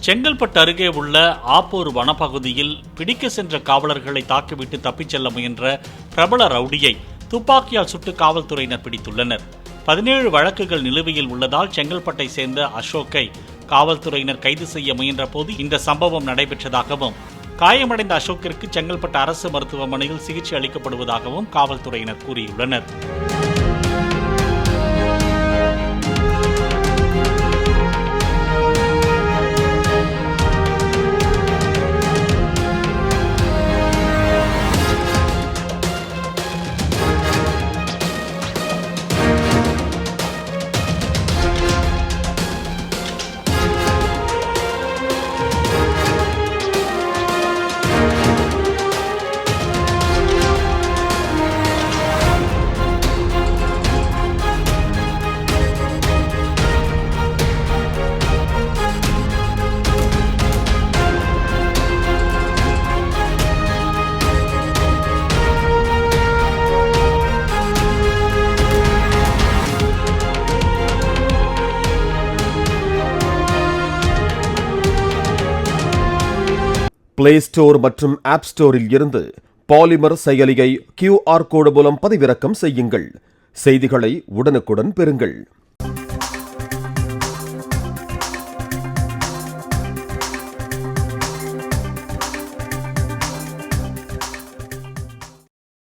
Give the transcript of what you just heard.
செங்கல்பட்டு அருகே உள்ள ஆப்பூர் வனப்பகுதியில் பிடிக்க சென்ற காவலர்களை தாக்கிவிட்டு தப்பிச் செல்ல முயன்ற பிரபல ரவுடியை துப்பாக்கியால் சுட்டு காவல்துறையினர் பிடித்துள்ளனர். 17 வழக்குகள் நிலுவையில் உள்ளதால் செங்கல்பட்டை சேர்ந்த அசோக்கை காவல்துறையினர் கைது செய்ய முயன்ற போது இந்த சம்பவம் நடைபெற்றதாகவும், காயமடைந்த அசோக்கிற்கு செங்கல்பட்டு அரசு மருத்துவமனையில் சிகிச்சை அளிக்கப்படுவதாகவும் காவல்துறையினர் கூறியுள்ளனர். பிளே ஸ்டோர் மற்றும் ஆப் ஸ்டோரில் இருந்து பாலிமர் செயலியை QR கோடு மூலம் பதிவிறக்கம் செய்யுங்கள். செய்திகளை உடனுக்குடன் பெறுங்கள்.